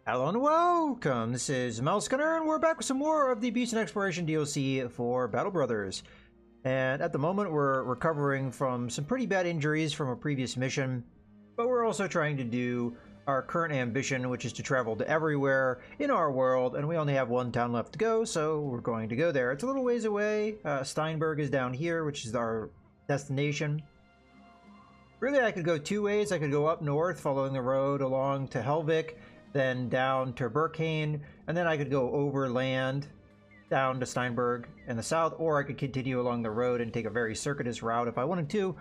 Hello and welcome, this is Melskunner, and we're back with some more of the Beast and Exploration DLC for Battle Brothers. And at the moment we're recovering from some pretty bad injuries from a previous mission, but we're also trying to do our current ambition, which is to travel to everywhere in our world, and we only have one town left to go, so we're going to go there. It's a little ways away. Steinberg is down here, which is our destination. Really, I could go two ways. I could go up north, following the road along to Helvik, then down to Berkane, and then I could go overland down to Steinberg in the south, or I could continue along the road and take a very circuitous route if I wanted to,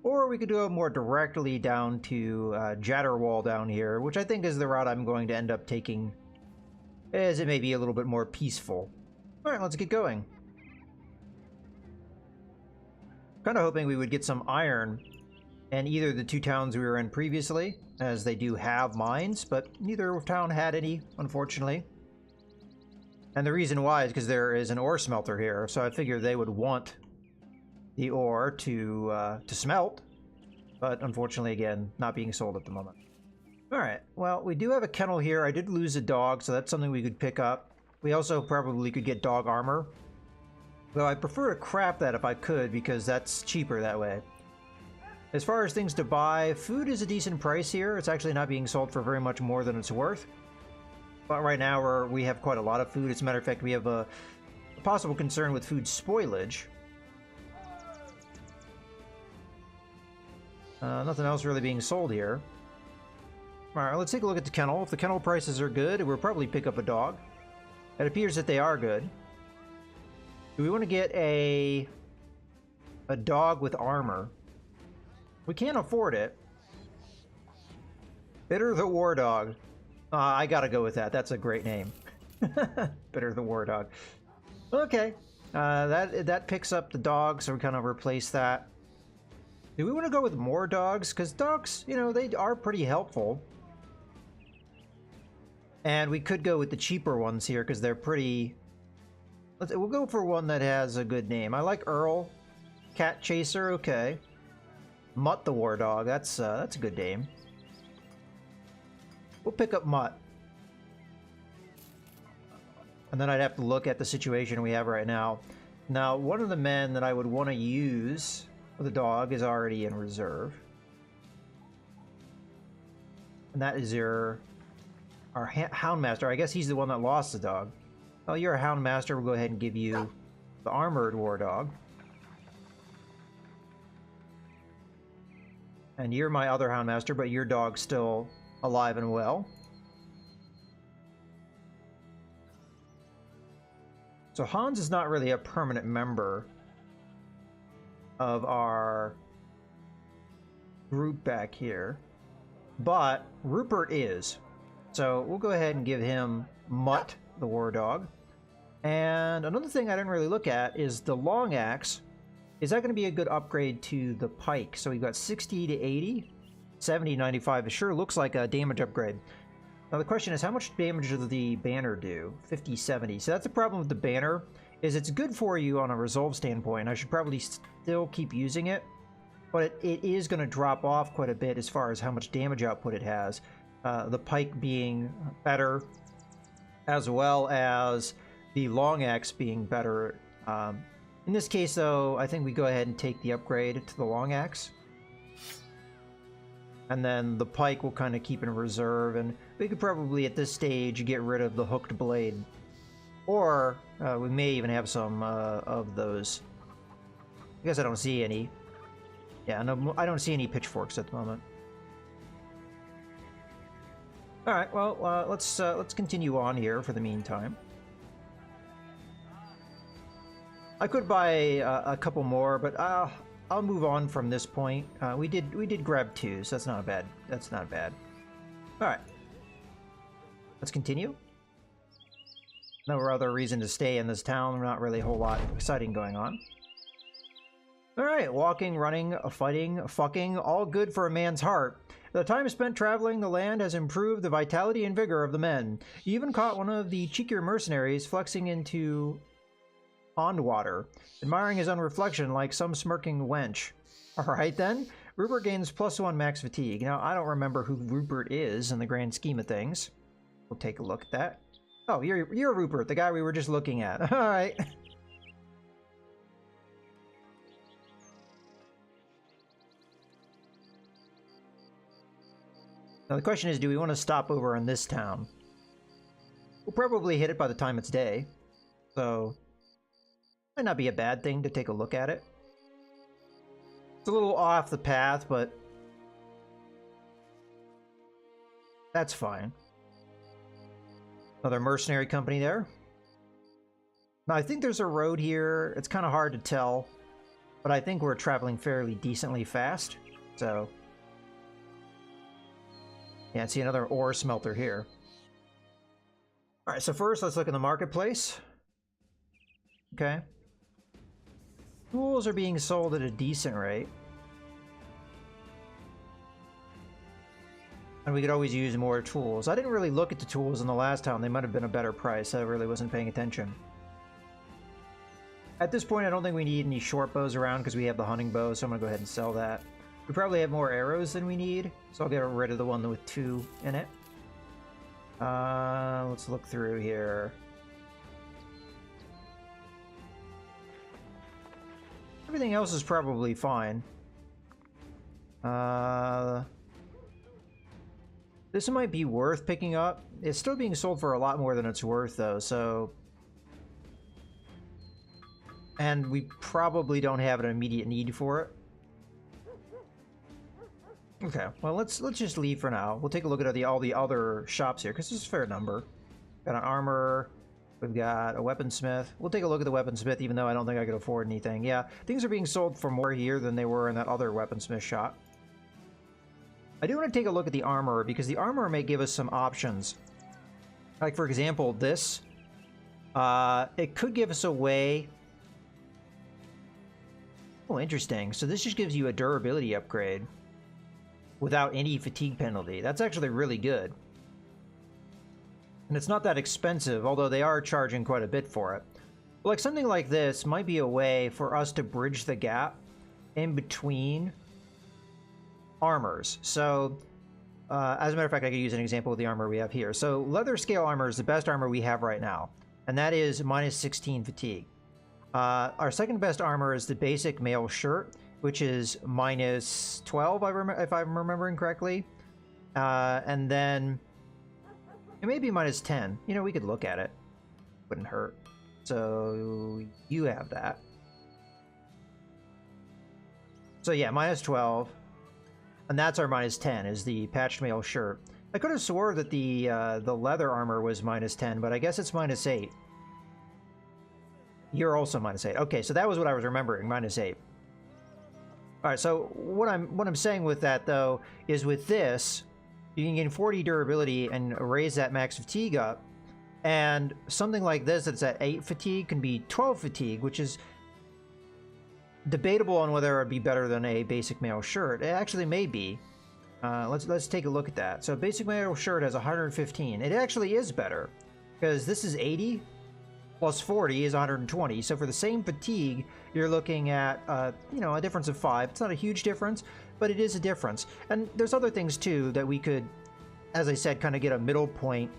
or we could go more directly down to Jatterwall down here, which I think is the route I'm going to end up taking, as it may be a little bit more peaceful. Alright, let's get going. Kind of hoping we would get some iron in either of the two towns we were in previously, as they do have mines, but neither town had any, unfortunately. And the reason why is because there is an ore smelter here, so I figured they would want the ore to smelt, but unfortunately, again, not being sold at the moment. Alright, well, we do have a kennel here. I did lose a dog, so that's something we could pick up. We also probably could get dog armor, though I prefer to craft that if I could, because that's cheaper that way. As far as things to buy, food is a decent price here. It's actually not being sold for very much more than it's worth. But right now we have quite a lot of food. As a matter of fact, we have a possible concern with food spoilage. Nothing else really being sold here. Alright, let's take a look at the kennel. If the kennel prices are good, we'll probably pick up a dog. It appears that they are good. Do we want to get a dog with armor? We can't afford it. Bitter the War Dog. I gotta go with that. That's a great name. Bitter the War Dog. Okay. That picks up the dog, so we kind of replace that. Do we want to go with more dogs? Because dogs, you know, they are pretty helpful. And we could go with the cheaper ones here, because they're pretty... We'll go for one that has a good name. I like Earl. Cat Chaser, okay. Mutt the War Dog, that's a good name. We'll pick up Mutt. And then I'd have to look at the situation we have right now. Now, one of the men that I would want to use for the dog is already in reserve. And that is our Houndmaster. I guess he's the one that lost the dog. Oh, you're a Houndmaster. We'll go ahead and give you the Armored War Dog. And you're my other Houndmaster, but your dog's still alive and well. So Hans is not really a permanent member of our group back here, but Rupert is. So we'll go ahead and give him Mutt, the War Dog. And another thing I didn't really look at is the Long Axe. Is that going to be a good upgrade to the pike? So we've got 60 to 80, 70, 95. It sure looks like a damage upgrade. Now the question is, how much damage does the banner do? 50, 70. So that's the problem with the banner, is it's good for you on a resolve standpoint. I should probably still keep using it, but it is going to drop off quite a bit as far as how much damage output it has. The pike being better, as well as the long axe being better. In this case, though, I think we go ahead and take the upgrade to the long axe. And then the pike will kind of keep in reserve, and we could probably, at this stage, get rid of the hooked blade. Or, we may even have some of those. I guess I don't see any. Yeah, no, I don't see any pitchforks at the moment. Alright, well, let's continue on here for the meantime. I could buy a couple more, but I'll move on from this point. We did grab two, so that's not bad. That's not bad. All right, let's continue. No other reason to stay in this town. Not really a whole lot exciting going on. All right, walking, running, fighting, fucking, all good for a man's heart. The time spent traveling the land has improved the vitality and vigor of the men. You even caught one of the cheekier mercenaries flexing into Pondwater, admiring his own reflection like some smirking wench. Alright then, Rupert gains +1 max fatigue. Now, I don't remember who Rupert is in the grand scheme of things. We'll take a look at that. Oh, you're Rupert, the guy we were just looking at. All right. Now the question is, do we want to stop over in this town? We'll probably hit it by the time it's day, so might not be a bad thing to take a look at it. It's a little off the path, but that's fine. Another mercenary company there. Now I think there's a road here. It's kind of hard to tell, but I think we're traveling fairly decently fast, so... Yeah, I see another ore smelter here. Alright, so first let's look in the marketplace. Okay. Tools are being sold at a decent rate. And we could always use more tools. I didn't really look at the tools in the last town. They might have been a better price. I really wasn't paying attention. At this point, I don't think we need any short bows around because we have the hunting bow, so I'm going to go ahead and sell that. We probably have more arrows than we need, so I'll get rid of the one with 2 in it. Let's look through here. Everything else is probably fine. This might be worth picking up. It's still being sold for a lot more than it's worth, though, so... And we probably don't have an immediate need for it. Okay, well, let's just leave for now. We'll take a look at all the other shops here, because there's a fair number. Got an armor. We've got a weaponsmith. We'll take a look at the weaponsmith, even though I don't think I could afford anything. Yeah, things are being sold for more here than they were in that other weaponsmith shop. I do want to take a look at the armor, because the armor may give us some options. Like, for example, this. It could give us a way... Oh, interesting. So this just gives you a durability upgrade without any fatigue penalty. That's actually really good. And it's not that expensive, although they are charging quite a bit for it. But like something like this might be a way for us to bridge the gap in between armors. So, as a matter of fact, I could use an example of the armor we have here. So leather scale armor is the best armor we have right now, and that is minus 16 fatigue. Our second best armor is the basic mail shirt, which is minus 12, if I'm remembering correctly. And then it may be minus 10. You know, we could look at it. Wouldn't hurt. So you have that. So yeah, minus 12. And that's our minus 10, is the patched mail shirt. I could have swore that the leather armor was minus 10, but I guess it's minus 8. You're also minus 8. Okay, so that was what I was remembering, minus 8. Alright, so what I'm saying with that, though, is with this, you can gain 40 durability and raise that max fatigue up, and something like this that's at 8 fatigue can be 12 fatigue, which is debatable on whether it would be better than a basic mail shirt. It actually may be. Let's take a look at that. So basic mail shirt has 115. It actually is better, because this is 80, plus 40 is 120. So for the same fatigue, you're looking at, you know, a difference of 5. It's not a huge difference, but it is a difference. And there's other things, too, that we could, as I said, kind of get a middle point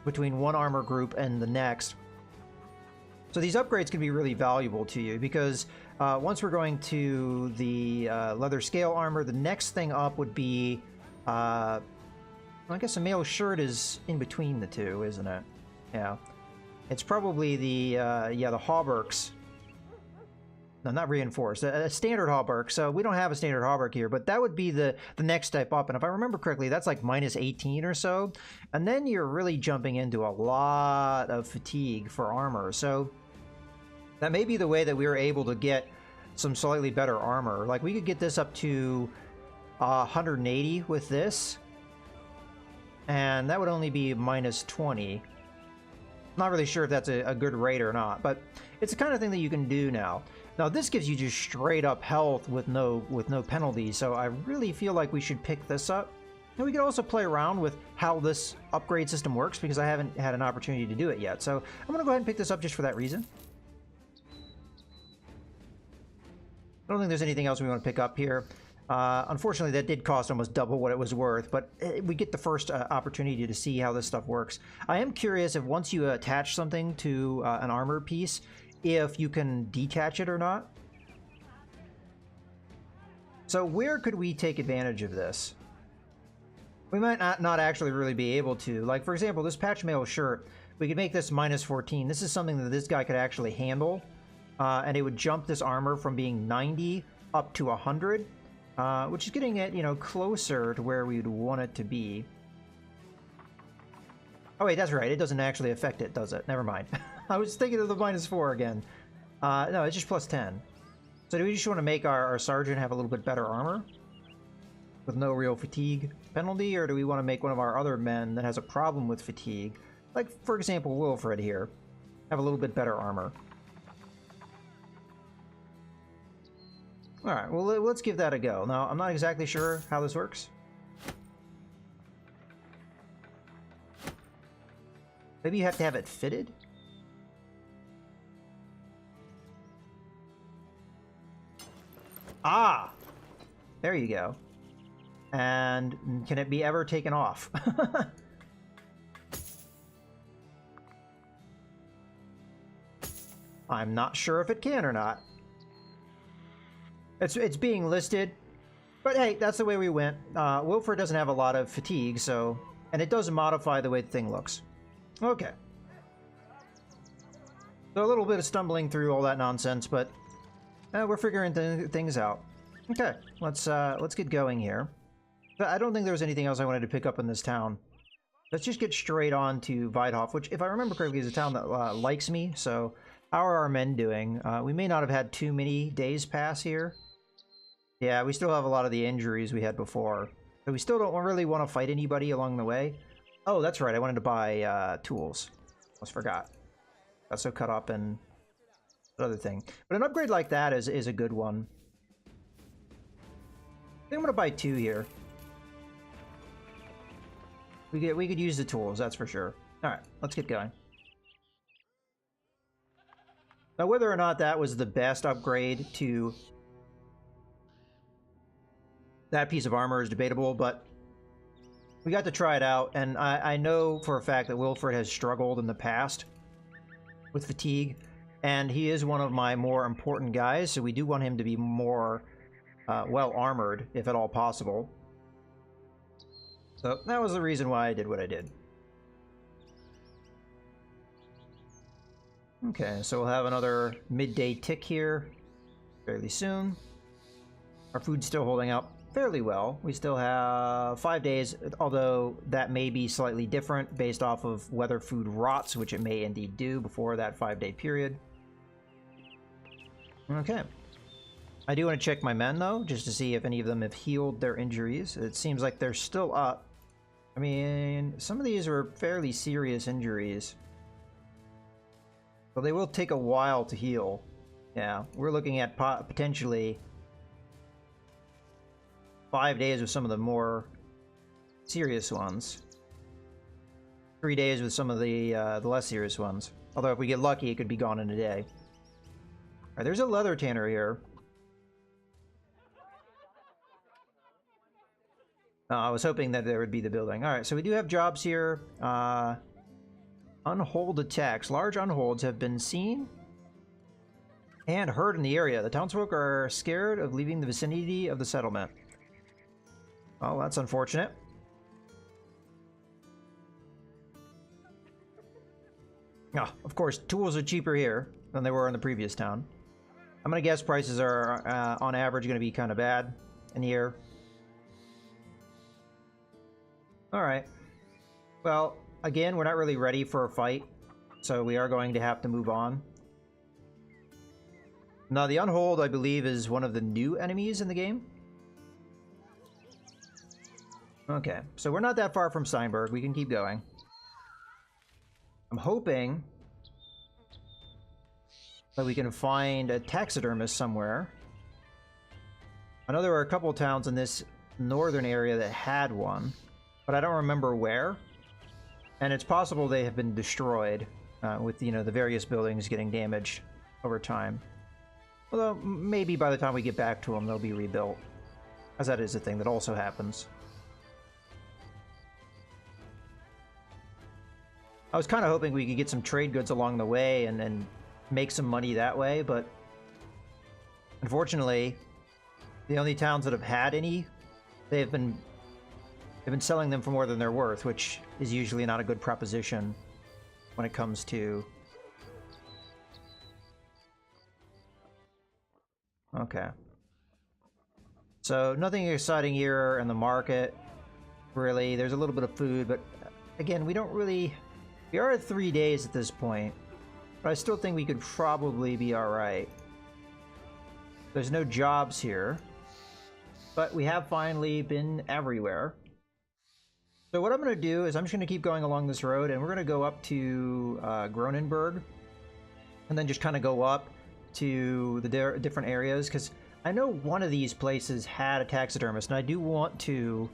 between one armor group and the next. So these upgrades can be really valuable to you, because once we're going to the leather scale armor, the next thing up would be, well, I guess a mail shirt is in between the two, isn't it? Yeah. It's probably the hauberks. No, not reinforced. A standard hauberk. So we don't have a standard hauberk here, but that would be the next step up. And if I remember correctly, that's like minus 18 or so. And then you're really jumping into a lot of fatigue for armor. So that may be the way that we were able to get some slightly better armor. Like, we could get this up to 180 with this, and that would only be minus 20. Not really sure if that's a good rate or not, but it's the kind of thing that you can do now. Now this gives you just straight up health with no penalty, so I really feel like we should pick this up. And we could also play around with how this upgrade system works, because I haven't had an opportunity to do it yet. So I'm going to go ahead and pick this up just for that reason. I don't think there's anything else we want to pick up here. Unfortunately, that did cost almost double what it was worth, but we get the first opportunity to see how this stuff works. I am curious if once you attach something to an armor piece, if you can detach it or not. So where could we take advantage of this? We might not actually really be able to. Like, for example, this patch mail shirt, we could make this minus 14. This is something that this guy could actually handle, and it would jump this armor from being 90 up to 100. Which is getting it, you know, closer to where we'd want it to be. Oh wait, that's right. It doesn't actually affect it, does it? Never mind. I was thinking of the minus 4 again. No, it's just plus 10. So do we just want to make our sergeant have a little bit better armor? With no real fatigue penalty? Or do we want to make one of our other men that has a problem with fatigue? Like, for example, Wilfred here. Have a little bit better armor. Alright, well, let's give that a go. Now, I'm not exactly sure how this works. Maybe you have to have it fitted? Ah! There you go. And can it be ever taken off? I'm not sure if it can or not. It's being listed, but hey, that's the way we went. Wilfred doesn't have a lot of fatigue, so... And it does modify the way the thing looks. Okay. So a little bit of stumbling through all that nonsense, but we're figuring things out. Okay, let's get going here. But I don't think there was anything else I wanted to pick up in this town. Let's just get straight on to Weidhof, which, if I remember correctly, is a town that likes me, so how are our men doing? We may not have had too many days pass here. Yeah, we still have a lot of the injuries we had before. But we still don't really want to fight anybody along the way. Oh, that's right. I wanted to buy tools. Almost forgot. Got so caught up in another thing. But an upgrade like that is a good one. I think I'm going to buy 2 here. We could use the tools, that's for sure. All right, let's get going. Now, whether or not that was the best upgrade to that piece of armor is debatable, but we got to try it out, and I know for a fact that Wilfred has struggled in the past with fatigue, and he is one of my more important guys, so we do want him to be more well-armored, if at all possible. So that was the reason why I did what I did. Okay, so we'll have another midday tick here fairly soon. Our food's still holding up fairly well. We still have 5 days, although that may be slightly different based off of whether food rots, which it may indeed do before that 5-day period. Okay. I do want to check my men, though, just to see if any of them have healed their injuries. It seems like they're still up. I mean, some of these were fairly serious injuries. But they will take a while to heal. Yeah, we're looking at potentially 5 days with some of the more serious ones. 3 days with some of the less serious ones. Although if we get lucky, it could be gone in a day. Alright, there's a leather tanner here. I was hoping that there would be the building. Alright, so we do have jobs here. Unhold attacks. Large unholds have been seen and heard in the area. The townsfolk are scared of leaving the vicinity of the settlement. Well, that's unfortunate. Ah, of course, tools are cheaper here than they were in the previous town. I'm gonna guess prices are, on average, gonna be kind of bad in here. Alright. Well, again, we're not really ready for a fight, so we are going to have to move on. Now, the Unhold, I believe, is one of the new enemies in the game. Okay, so we're not that far from Steinberg. We can keep going. I'm hoping that we can find a taxidermist somewhere. I know there were a couple towns in this northern area that had one, but I don't remember where. And it's possible they have been destroyed with, you know, the various buildings getting damaged over time. Although, maybe by the time we get back to them, they'll be rebuilt. as that is a thing that also happens. I was kind of hoping we could get some trade goods along the way and make some money that way, but unfortunately, the only towns that have had any, they've been selling them for more than they're worth, which is usually not a good proposition when it comes to... Okay. So nothing exciting here in the market, really. There's a little bit of food, but again, we don't really... We are at 3 days at this point, but I still think we could probably be alright. There's no jobs here, but we have finally been everywhere. So what I'm going to do is I'm just going to keep going along this road, and we're going to go up to Gronenberg, and then just kind of go up to the different areas, because I know one of these places had a taxidermist, and I do want to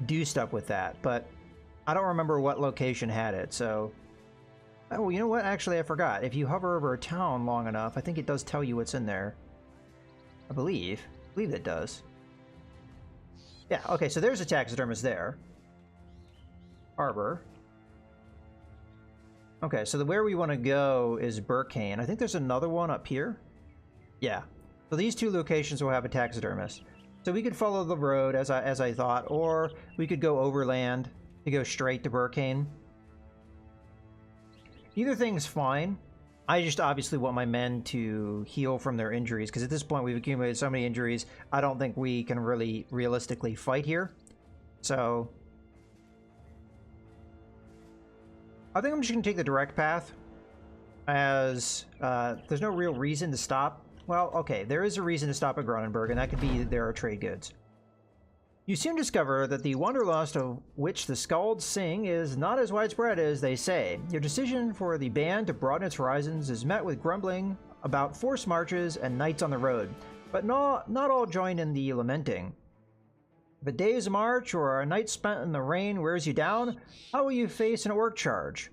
do stuff with that, but I don't remember what location had it. So, oh, you know what? Actually, I forgot. If you hover over a town long enough, I think it does tell you what's in there. I believe it does. Yeah, okay, so there's a taxidermist there. Harbor. Okay, so where we want to go is Burkane. I think there's another one up here. Yeah. So these two locations will have a taxidermist. So we could follow the road as I thought, or we could go overland to go straight to Burkane. Either thing's fine. I just obviously want my men to heal from their injuries, because at this point we've accumulated so many injuries, I don't think we can really realistically fight here. So I think I'm just going to take the direct path, as there's no real reason to stop. Well, okay, there is a reason to stop at Gronenberg, and that could be there are trade goods. You soon discover that the wanderlust of which the Skalds sing is not as widespread as they say. Your decision for the band to broaden its horizons is met with grumbling about forced marches and nights on the road, but not all join in the lamenting. If a day's march or a night spent in the rain wears you down, how will you face an orc charge?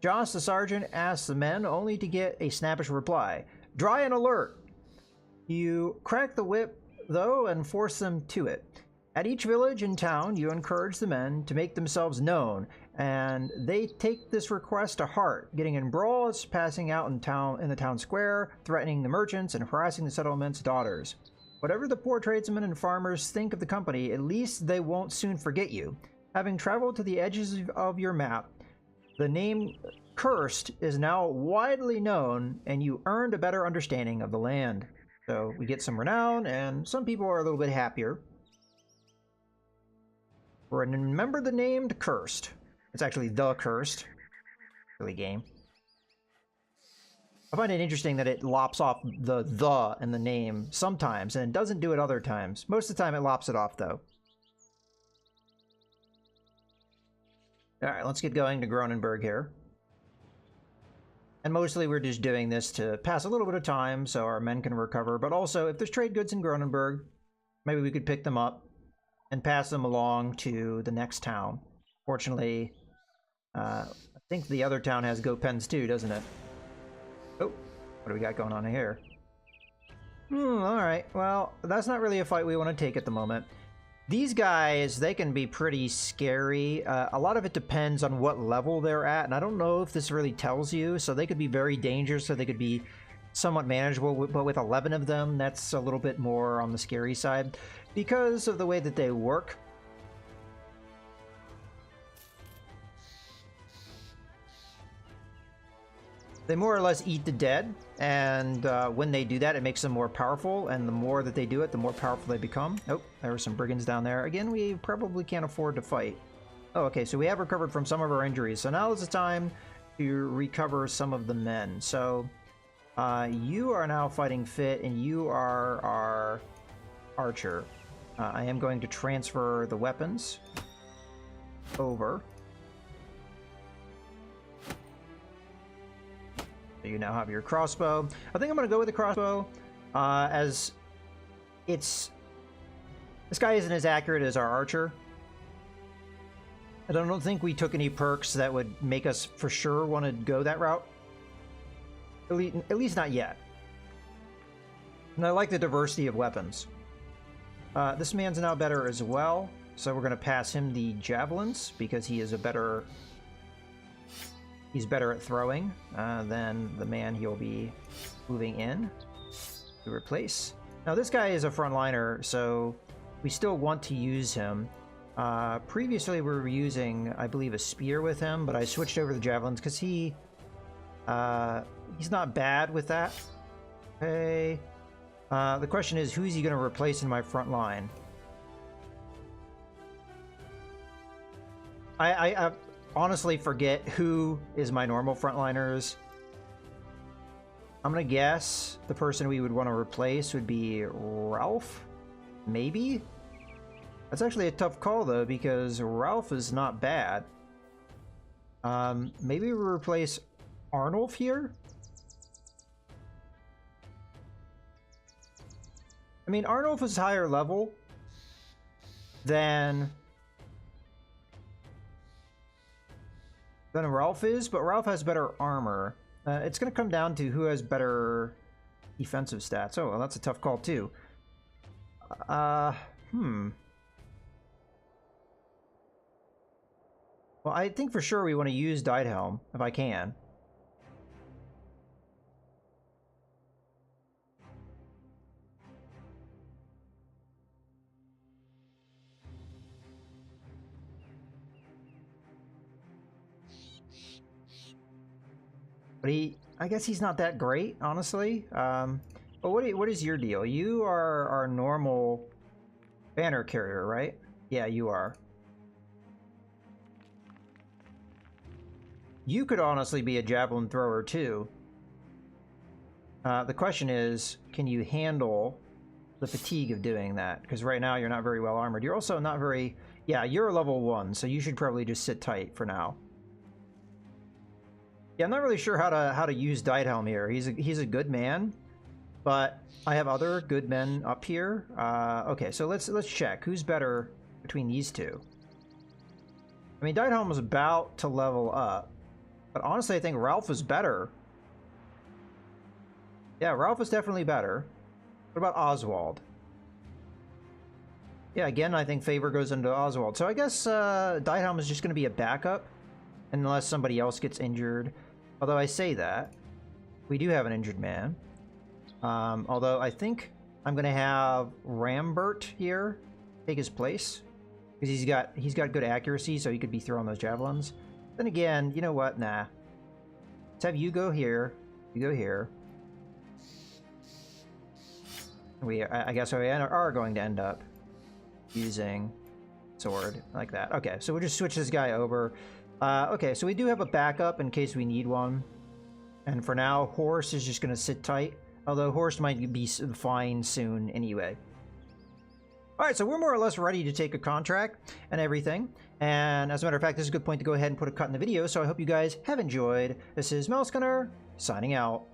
Joss the sergeant asks the men, only to get a snappish reply. Dry and alert! You crack the whip, though, and force them to it. At each village and town, you encourage the men to make themselves known, and they take this request to heart, getting in brawls, passing out in the town square, threatening the merchants, and harassing the settlement's daughters. Whatever the poor tradesmen and farmers think of the company, at least they won't soon forget you. Having traveled to the edges of your map, the name Cursed is now widely known, and you earned a better understanding of the land. So we get some renown, and some people are a little bit happier. Remember the named Cursed. It's actually the Cursed. Silly game. I find it interesting that it lops off the in the name sometimes, and it doesn't do it other times. Most of the time it lops it off, though. Alright, let's get going to Gronenberg here. And mostly we're just doing this to pass a little bit of time so our men can recover, but also if there's trade goods in Gronenberg, maybe we could pick them up and pass them along to the next town. Fortunately, I think the other town has goat pens too, doesn't it? Oh, what do we got going on here? Alright, well, that's not really a fight we want to take at the moment. These guys, they can be pretty scary. A lot of it depends on what level they're at, and I don't know if this really tells you, so they could be very dangerous, so they could be somewhat manageable, but with 11 of them, that's a little bit more on the scary side because of the way that they work. They more or less eat the dead, and when they do that, it makes them more powerful, and the more that they do it, the more powerful they become. Oh, there were some brigands down there. Again, we probably can't afford to fight. Oh, okay, so we have recovered from some of our injuries, so now is the time to recover some of the men. So, you are now fighting fit, and you are our archer. I am going to transfer the weapons over. You now have your crossbow. I think I'm going to go with the crossbow, as this guy isn't as accurate as our archer. I don't think we took any perks that would make us for sure want to go that route. At least not yet. And I like the diversity of weapons. This man's now better as well, so we're going to pass him the javelins because he is he's better at throwing than the man he'll be moving in to replace. Now this guy is a frontliner, so we still want to use him. Previously we were using, I believe, a spear with him, but I switched over to the javelins because he's not bad with that. Okay. The question is, who's he going to replace in my front line? I honestly forget who is my normal frontliners. I'm going to guess the person we would want to replace would be Ralph? Maybe? That's actually a tough call, though, because Ralph is not bad. Maybe we replace Arnulf here? I mean, Arnulf is higher level than Ralph is, but Ralph has better armor. It's going to come down to who has better defensive stats. Oh, well, that's a tough call, too. Well, I think for sure we want to use Diethelm, if I can. But I guess he's not that great, honestly. But what is your deal? You are our normal banner carrier, right? Yeah, you are. You could honestly be a javelin thrower, too. The question is, can you handle the fatigue of doing that? Because right now you're not very well armored. You're also not very... Yeah, you're level 1, so you should probably just sit tight for now. Yeah, I'm not really sure how to use Diethelm here. He's a good man, but I have other good men up here. Okay, so let's check who's better between these two. I mean, Diethelm was about to level up, but honestly, I think Ralph is better. Yeah, Ralph is definitely better. What about Oswald? Yeah, again, I think favor goes into Oswald. So I guess Diethelm is just going to be a backup unless somebody else gets injured. Although I say that, we do have an injured man. Although I think I'm going to have Rambert here take his place. Because he's got good accuracy, so he could be throwing those javelins. Then again, you know what? Nah. Let's have you go here. You go here. I guess we are going to end up using sword like that. Okay, so we'll just switch this guy over. Okay, so we do have a backup in case we need one. And for now, Horse is just going to sit tight. Although Horse might be fine soon anyway. Alright, so we're more or less ready to take a contract and everything. And as a matter of fact, this is a good point to go ahead and put a cut in the video. So I hope you guys have enjoyed. This is Mouse Gunner, signing out.